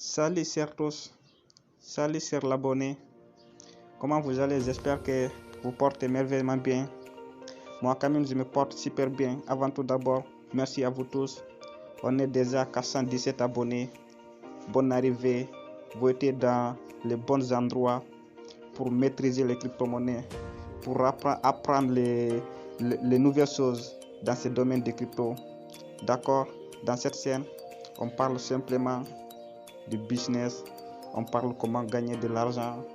Salut chers tous, salut chers l'abonné. Comment vous allez? J'espère que vous portez merveilleusement bien. Moi quand même je me porte super bien. Avant tout d'abord, merci à vous tous. On est déjà à 417 abonnés. Bonne arrivée. Vous êtes dans les bons endroits pour maîtriser les crypto-monnaies, pour apprendre les nouvelles choses dans ce domaine de crypto. D'accord? Dans cette chaîne, on parle simplement du business, on parle comment gagner de l'argent,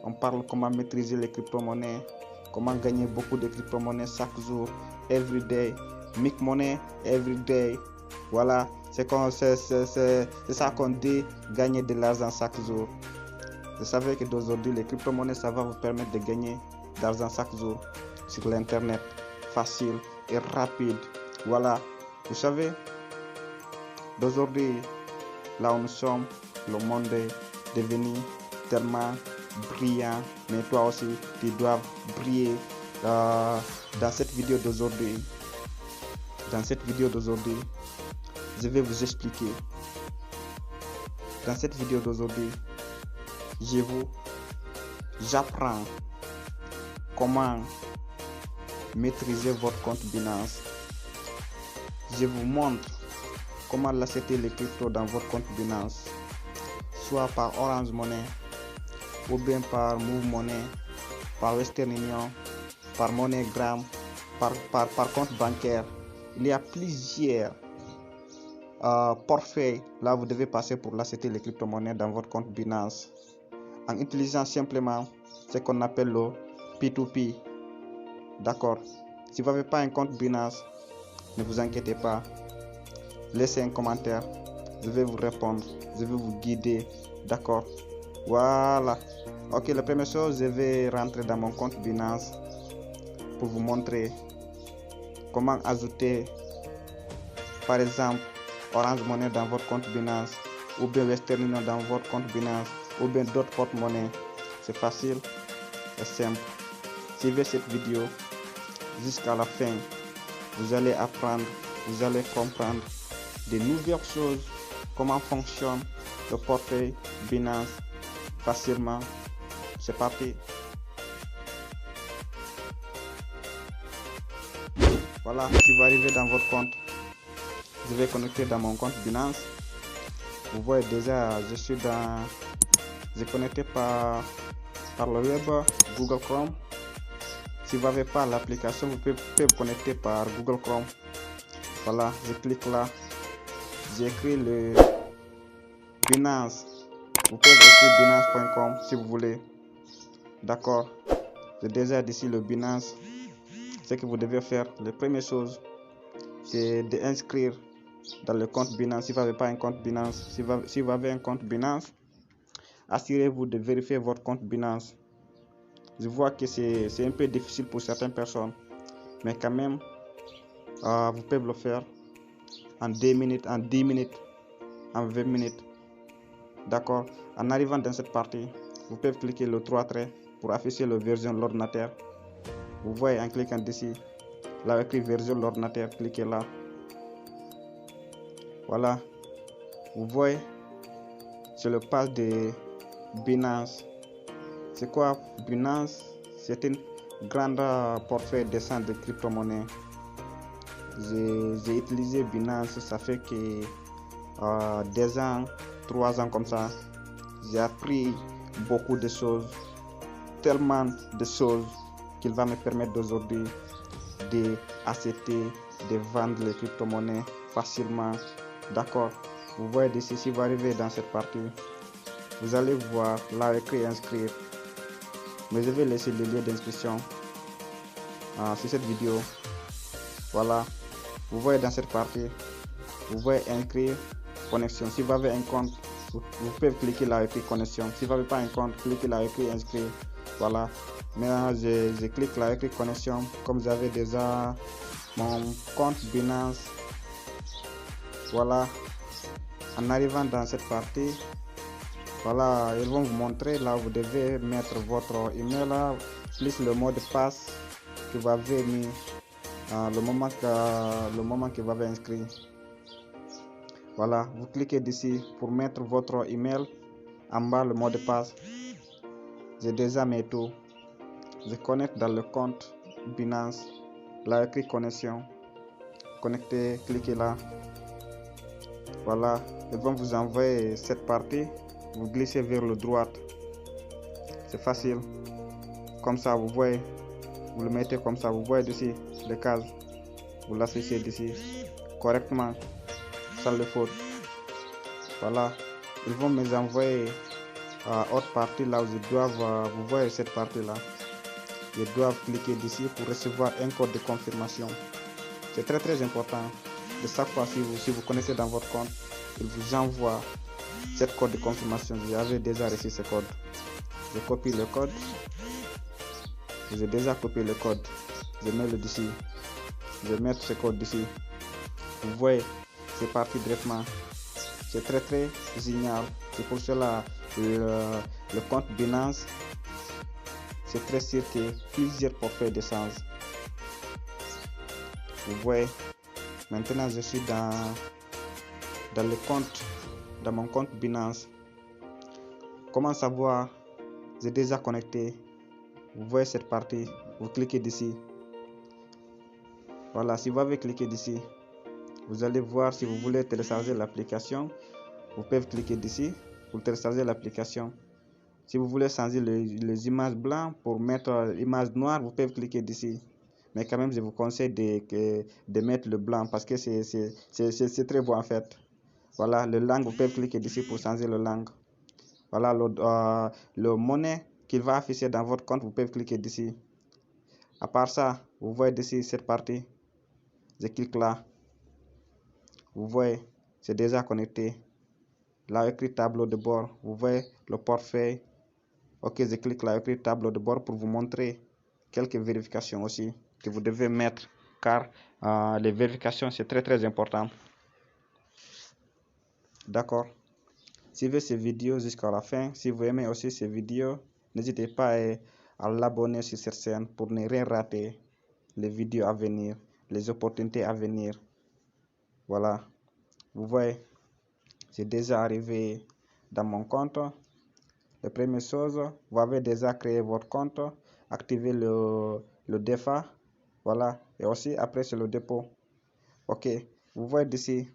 on parle comment maîtriser les crypto-monnaies, comment gagner beaucoup de crypto-monnaies chaque jour, every day, make money every day. Voilà, c'est ça qu'on dit, gagner de l'argent chaque jour. Vous savez que d'aujourd'hui, les crypto-monnaies, ça va vous permettre de gagner de l'argent chaque jour sur l'internet, facile et rapide. Voilà, vous savez, d'aujourd'hui, là où nous sommes, le monde est devenu tellement brillant, mais toi aussi, tu dois briller. Dans cette vidéo d'aujourd'hui, je vais vous expliquer. Dans cette vidéo d'aujourd'hui, j'apprends comment maîtriser votre compte Binance. Je vous montre comment l'acheter les cryptos dans votre compte Binance, soit par Orange Money, ou bien par Move Money, par Western Union, par MoneyGram, par compte bancaire. Il y a plusieurs portefeuilles. Là, vous devez passer pour l'acheter les crypto-monnaies dans votre compte Binance en utilisant simplement ce qu'on appelle le P2P. D'accord? Si vous n'avez pas un compte Binance, ne vous inquiétez pas. Laissez un commentaire, je vais vous répondre, je vais vous guider, d'accord? Voilà. Ok, la première chose, je vais rentrer dans mon compte Binance pour vous montrer comment ajouter, par exemple, Orange Money dans votre compte Binance, ou bien Western Union dans votre compte Binance, ou bien d'autres porte-monnaies. C'est facile et simple. Suivez cette vidéo jusqu'à la fin. Vous allez apprendre, vous allez comprendre de nouvelles choses, comment fonctionne le portefeuille Binance facilement. C'est parti. Voilà, si vous arrivez dans votre compte, je vais connecter dans mon compte Binance. Vous voyez déjà, j'ai connecté par le web Google Chrome. Si vous n'avez pas l'application, vous pouvez vous connecter par Google Chrome. Voilà, je clique là. J'ai écrit le Binance. Vous pouvez écrire binance.com si vous voulez. D'accord. J'ai déjà ici le Binance. Ce que vous devez faire, la première chose, c'est d'inscrire dans le compte Binance. Si vous n'avez pas un compte Binance, si vous avez un compte Binance, assurez-vous de vérifier votre compte Binance. Je vois que c'est un peu difficile pour certaines personnes, mais quand même, vous pouvez le faire en 2 minutes, en 10 minutes, en 20 minutes. D'accord. En arrivant dans cette partie, vous pouvez cliquer le 3 traits pour afficher la version de l'ordinateur. Vous voyez en cliquant ici, là écrit version de l'ordinateur, cliquez là. Voilà. Vous voyez, c'est le page de Binance. C'est quoi Binance? C'est une grande portefeuille de crypto-monnaies. J'ai utilisé Binance, ça fait que 2 ans, 3 ans comme ça. J'ai appris beaucoup de choses, tellement de choses qu'il va me permettre d'aujourd'hui d'acheter, de vendre les crypto-monnaies facilement. D'accord? Vous voyez d'ici, si vous arrivez dans cette partie, vous allez voir là écrit inscrire. Mais je vais laisser le lien d'inscription sur cette vidéo. Voilà. Vous voyez dans cette partie, vous voyez inscrire, connexion. Si vous avez un compte, vous pouvez cliquer là écrit connexion. Si vous n'avez pas un compte, cliquez là écrit inscrire. Voilà. Maintenant, je clique là écrit connexion. Comme vous avez déjà mon compte Binance. Voilà. En arrivant dans cette partie, voilà, ils vont vous montrer là où vous devez mettre votre email là, plus le mot de passe que vous avez mis le moment que vous avez inscrit. Voilà, vous cliquez d'ici pour mettre votre email. En bas, le mot de passe. J'ai déjà mis tout. Je connecte dans le compte Binance. Là, écrit connexion. Connecter, cliquez là. Voilà, ils vont vous envoyer cette partie. Vous glissez vers le droite. C'est facile. Comme ça, vous voyez. Vous le mettez comme ça. Vous voyez d'ici les cases. Vous l'associez d'ici correctement. Sans le faute. Voilà. Ils vont me envoyer à autre partie là où ils doivent. Vous voyez cette partie là. Ils doivent cliquer d'ici pour recevoir un code de confirmation. C'est très important. De chaque fois, si vous connectez dans votre compte, il vous envoie cette code de confirmation. J'avais déjà reçu ce code. Je copie le code. J'ai déjà copié le code. Je mets le d'ici. Je vais mettre ce code d'ici. Vous voyez, c'est parti directement. C'est très génial. C'est pour cela le compte Binance, c'est très sûr que plusieurs portefeuilles d'essence. Vous voyez, maintenant je suis dans le compte, dans mon compte Binance. Comment savoir? J'ai déjà connecté. Vous voyez cette partie, vous cliquez d'ici. Voilà, si vous avez cliqué d'ici, vous allez voir si vous voulez télécharger l'application. Vous pouvez cliquer d'ici pour télécharger l'application. Si vous voulez changer les images blancs pour mettre l'image noire, vous pouvez cliquer d'ici. Mais quand même, je vous conseille de mettre le blanc parce que c'est très beau en fait. Voilà, le langue, vous pouvez cliquer d'ici pour changer le langue. Voilà, le monnaie qu'il va afficher dans votre compte, vous pouvez cliquer d'ici. À part ça, vous voyez d'ici cette partie. Je clique là. Vous voyez, c'est déjà connecté. Là, écrit tableau de bord. Vous voyez le portefeuille. Ok, je clique là, écrit tableau de bord pour vous montrer quelques vérifications aussi que vous devez mettre car les vérifications c'est très important. D'accord. Suivez ces vidéos jusqu'à la fin. Si vous aimez aussi ces vidéos, n'hésitez pas à l'abonner sur cette chaîne pour ne rien rater les vidéos à venir, les opportunités à venir. Voilà. Vous voyez, c'est déjà arrivé dans mon compte. La première chose, vous avez déjà créé votre compte, activez le DEFA, voilà, et aussi après c'est le dépôt. Ok, vous voyez d'ici,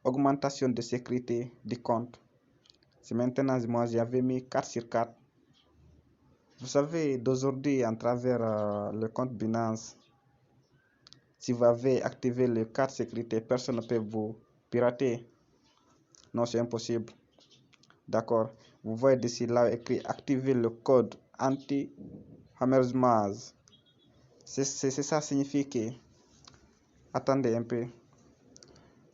augmentation de sécurité du compte. C'est maintenant, moi j'avais mis 4 sur 4. Vous savez, d'aujourd'hui, à travers le compte Binance, si vous avez activé le 4 sécurité, personne ne peut vous pirater. Non, c'est impossible. D'accord. Vous voyez d'ici là écrit activer le code anti-hammersmaz. C'est ça signifie que, attendez un peu.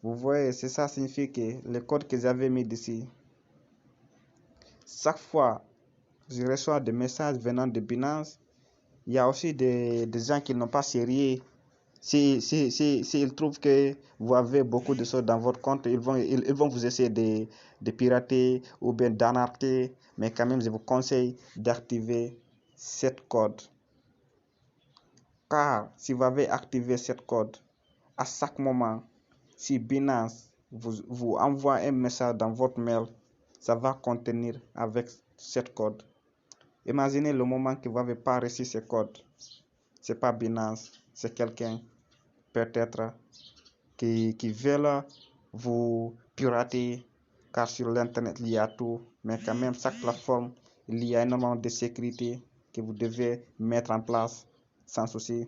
Vous voyez, c'est ça signifie que le code que j'avais mis d'ici, chaque fois je reçois des messages venant de Binance, il y a aussi des gens qui n'ont pas sérieux. S'ils trouvent que vous avez beaucoup de choses dans votre compte, ils vont vous essayer de pirater ou bien d'arnaquer. Mais quand même, je vous conseille d'activer cette code. Car si vous avez activé cette code, à chaque moment, si Binance vous envoie un message dans votre mail, ça va contenir avec cette code. Imaginez le moment que vous n'avez pas reçu ce code. C'est pas Binance, c'est quelqu'un peut-être qui veulent vous pirater, car sur l'internet il y a tout, mais quand même chaque plateforme il y a énormément de sécurité que vous devez mettre en place sans souci.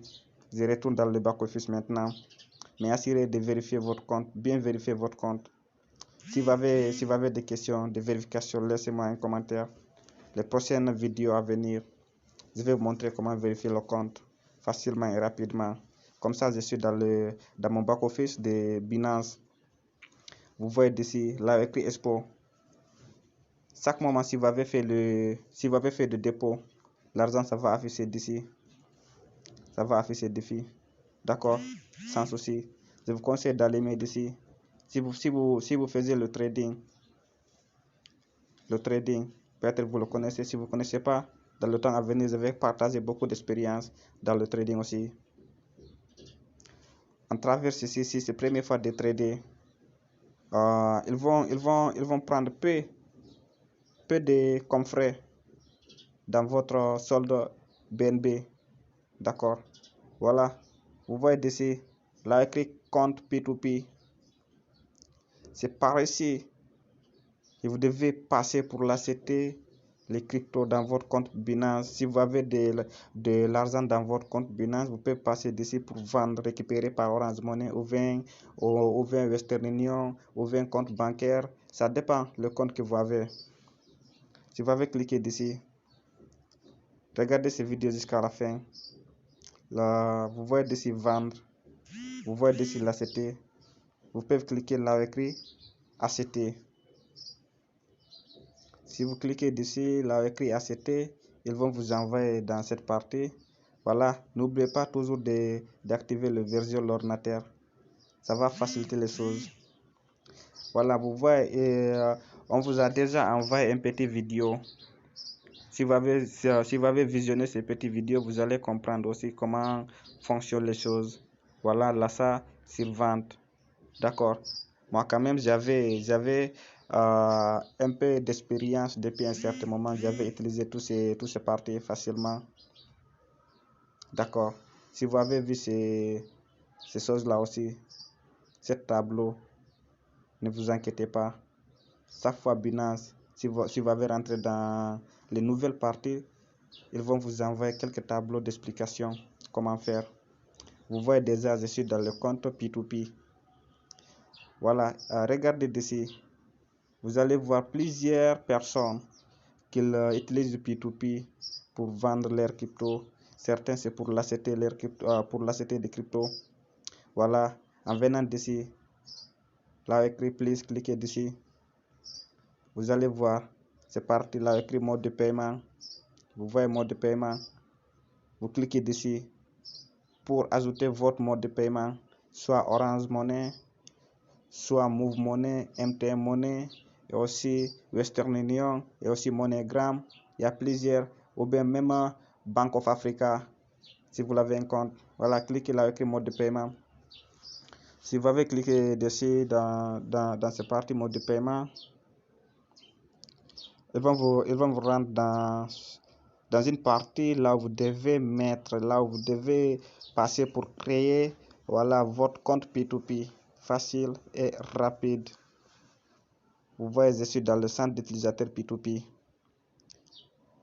Je retourne dans le back office maintenant, mais assurez de vérifier votre compte, bien vérifier votre compte. Si vous avez des questions de vérification, laissez-moi un commentaire. Les prochaines vidéos à venir, je vais vous montrer comment vérifier le compte facilement et rapidement. Comme ça, je suis dans mon back office de Binance. Vous voyez d'ici, là écrit Expo. Chaque moment, si vous avez fait le dépôt, l'argent ça va afficher d'ici. Ça va afficher d'ici. D'accord, sans souci. Je vous conseille d'aller mettre d'ici. Si vous faisiez le trading, peut-être vous le connaissez. Si vous ne connaissez pas, dans le temps à venir, je vais partager beaucoup d'expérience dans le trading aussi. En travers ceci, c'est la première fois de trader. ils vont prendre peu de comme frais dans votre solde BNB. D'accord. Voilà. Vous voyez ici, là écrit compte P2P. C'est par ici. Et vous devez passer pour l'accepter les cryptos dans votre compte Binance. Si vous avez de l'argent dans votre compte Binance, vous pouvez passer d'ici pour vendre, récupérer par Orange Money ou bien Western Union ou bien compte bancaire. Ça dépend le compte que vous avez. Si vous avez cliqué d'ici, regardez ces vidéos jusqu'à la fin. Là, vous voyez d'ici vendre, vous voyez d'ici l'accepter. Vous pouvez cliquer là écrit accepter. Si vous cliquez d'ici, là écrit accepter, ils vont vous envoyer dans cette partie. Voilà, n'oubliez pas toujours d'activer le version de l'ordinateur. Ça va faciliter les choses. Voilà, vous voyez, on vous a déjà envoyé une petite vidéo. Si vous avez visionné ces petites vidéos, vous allez comprendre aussi comment fonctionnent les choses. Voilà, là ça, sur vente. D'accord. Moi quand même, j'avais un peu d'expérience depuis un certain moment. J'avais utilisé tous ces parties facilement. D'accord. Si vous avez vu ces choses-là aussi, ce tableau, ne vous inquiétez pas. Chaque fois Binance, si vous avez rentré dans les nouvelles parties, ils vont vous envoyer quelques tableaux d'explication comment faire. Vous voyez déjà, je suis dans le compte P2P. Voilà, regardez d'ici. Vous allez voir plusieurs personnes qui utilisent le P2P pour vendre leurs cryptos. Certains c'est pour l'accepter des cryptos. Voilà, en venant d'ici, là écrit please, cliquez dessus. Vous allez voir, c'est parti, là écrit mode de paiement. Vous voyez mode de paiement. Vous cliquez dessus pour ajouter votre mode de paiement, soit Orange Money, soit Move Money, MTN Money, et aussi Western Union, et aussi MoneyGram. Il y a plusieurs, ou bien même Bank of Africa, si vous l'avez un compte. Voilà, cliquez là avec le mode de paiement. Si vous avez cliqué dessus dans cette partie mode de paiement, ils vont vous rendre dans une partie là où vous devez là où vous devez passer pour créer, voilà, votre compte P2P facile et rapide. Vous voyez, je suis dans le centre d'utilisateur P2P.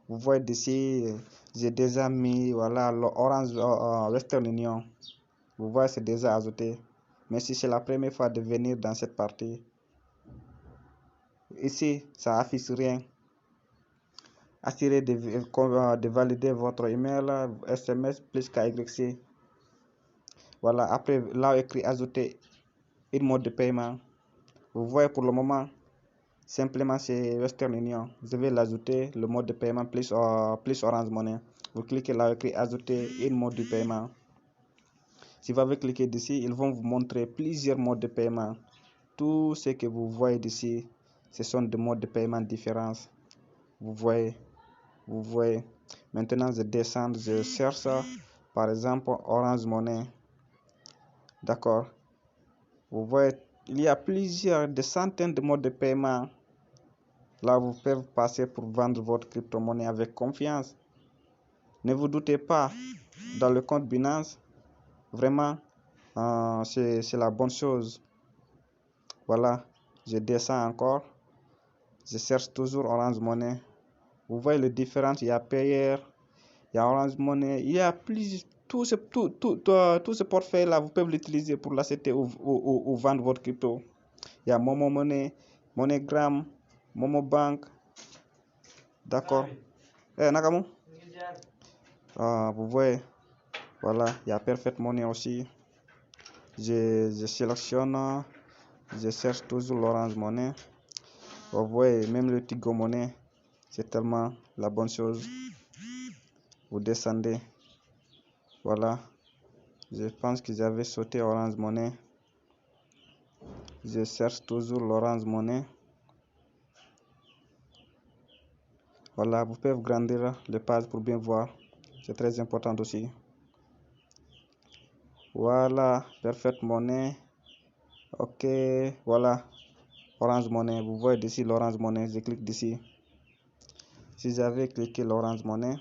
Vous voyez d'ici, j'ai déjà mis, voilà, l'Orange Western Union. Vous voyez, c'est déjà ajouté. Mais si c'est la première fois de venir dans cette partie, ici, ça affiche rien. Assurez de valider votre email, SMS plus KYC. Voilà, après, là, écrit ajouter une mode de paiement. Vous voyez, pour le moment, simplement c'est Western Union. Je vais l'ajouter, le mode de paiement plus Orange Money. Vous cliquez là, écrit ajouter une mode de paiement. Si vous avez cliqué d'ici, ils vont vous montrer plusieurs modes de paiement. Tout ce que vous voyez d'ici, ce sont des modes de paiement différents. Vous voyez. Maintenant, je descends, je cherche par exemple Orange Money. D'accord. Vous voyez, il y a des centaines de modes de paiement. Là, vous pouvez passer pour vendre votre crypto-monnaie avec confiance. Ne vous doutez pas, dans le compte Binance, vraiment, c'est la bonne chose. Voilà, je descends encore. Je cherche toujours Orange Money. Vous voyez les différences, il y a Payer, il y a Orange Money, il y a plus, tout ce portefeuille là, vous pouvez l'utiliser pour l'acheter ou vendre votre crypto. Il y a Momo Money, MoneyGram, Momo Bank. D'accord. Nakamu? Vous voyez, voilà, il y a Perfect Money aussi. Je sélectionne, je cherche toujours l'Orange Money. Vous voyez, même le Tigo Money, c'est tellement la bonne chose. Vous descendez. Voilà. Je pense que j'avais sauté Orange Money. Je cherche toujours l'Orange Money. Voilà, vous pouvez grandir les pages pour bien voir. C'est très important aussi. Voilà, Perfect Money. Ok, voilà. Orange Money. Vous voyez d'ici l'Orange Money. Je clique d'ici. Si j'avais cliqué l'Orange Money,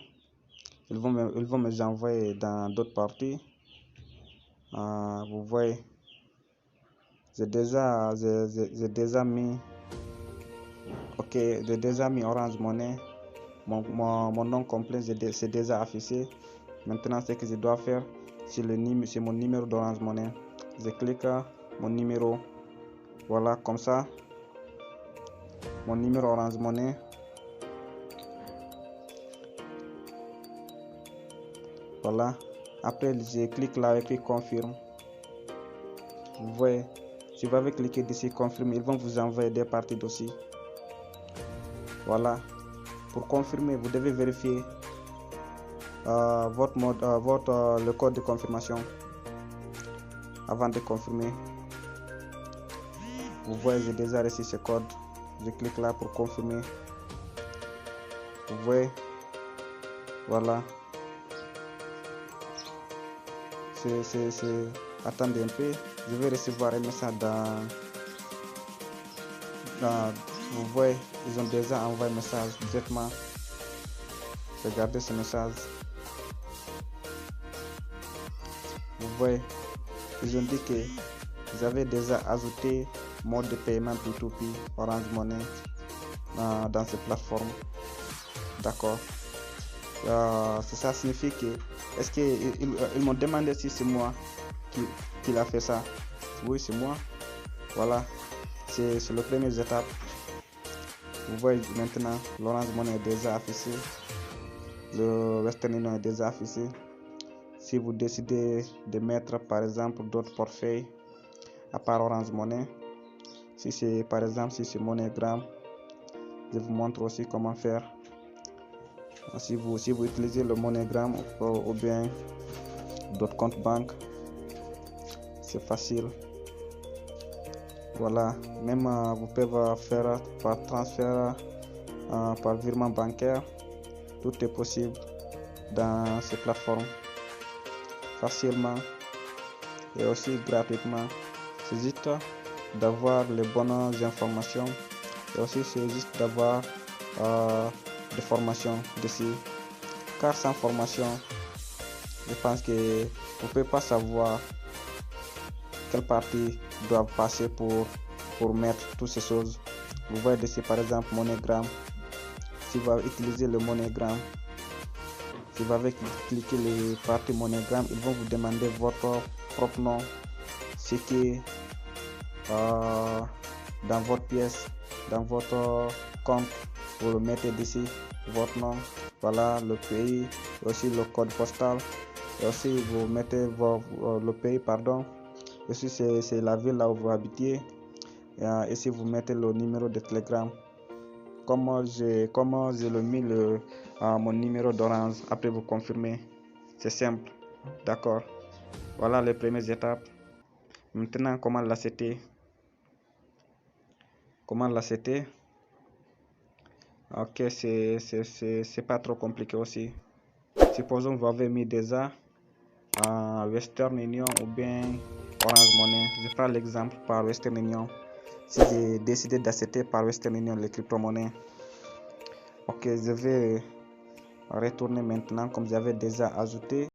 ils vont me envoyer dans d'autres parties. Vous voyez, j'ai déjà mis. Ok, j'ai déjà mis Orange Money. Mon nom complet c'est déjà affiché. Maintenant, ce que je dois faire, c'est mon numéro d'Orange Money. Je clique mon numéro. Voilà, comme ça, mon numéro Orange Money. Voilà. Après, je clique là et puis confirme. Vous voyez, si vous avez cliqué d'ici confirme, ils vont vous envoyer des parties d'aussi. Voilà. Pour confirmer, vous devez vérifier le code de confirmation avant de confirmer. Vous voyez, j'ai déjà reçu ce code. Je clique là pour confirmer. Vous voyez, voilà. Attendez un peu, je vais recevoir un message vous voyez, ils ont déjà envoyé un message directement. Regardez ce message. Vous voyez, ils ont dit que vous avez déjà ajouté mode de paiement P2P Orange Money dans cette plateforme. D'accord. Ça signifie que est-ce qu'ils m'ont demandé si c'est moi qui l'a fait ça. Oui, c'est moi. Voilà, c'est le premier étape. Vous voyez maintenant l'Orange Money est déjà affiché, le Western Union est déjà affiché. Si vous décidez de mettre par exemple d'autres portefeuilles à part Orange Money, si c'est par exemple si c'est MoneyGram, je vous montre aussi comment faire. Si vous utilisez le MoneyGram ou bien d'autres comptes banques, c'est facile. Voilà, même vous pouvez faire par transfert, par virement bancaire. Tout est possible dans ces plateformes facilement et aussi gratuitement. C'est juste d'avoir les bonnes informations et aussi c'est juste d'avoir des formations dessus. Car sans formation, je pense que vous ne pouvez pas savoir quelle partie doivent passer pour mettre toutes ces choses. Vous voyez ici par exemple MoneyGram. Si vous utilisez le MoneyGram, si vous avez cliqué les parties MoneyGram, ils vont vous demander votre propre nom, ce qui est dans votre pièce, dans votre compte. Vous le mettez d'ici, votre nom, voilà le pays, aussi le code postal, et aussi vous mettez le pays, pardon. Ici c'est la ville là où vous habitez. Et ici vous mettez le numéro de Telegram. Comment j'ai mis mon numéro d'Orange. Après vous confirmez. C'est simple. D'accord. Voilà les premières étapes. Maintenant comment l'accepter. Ok, c'est pas trop compliqué aussi. Supposons que vous avez mis déjà Western Union ou bien Orange Money. Je prends l'exemple par Western Union. Si j'ai décidé d'accepter par Western Union les crypto-monnaies, ok, je vais retourner maintenant comme j'avais déjà ajouté.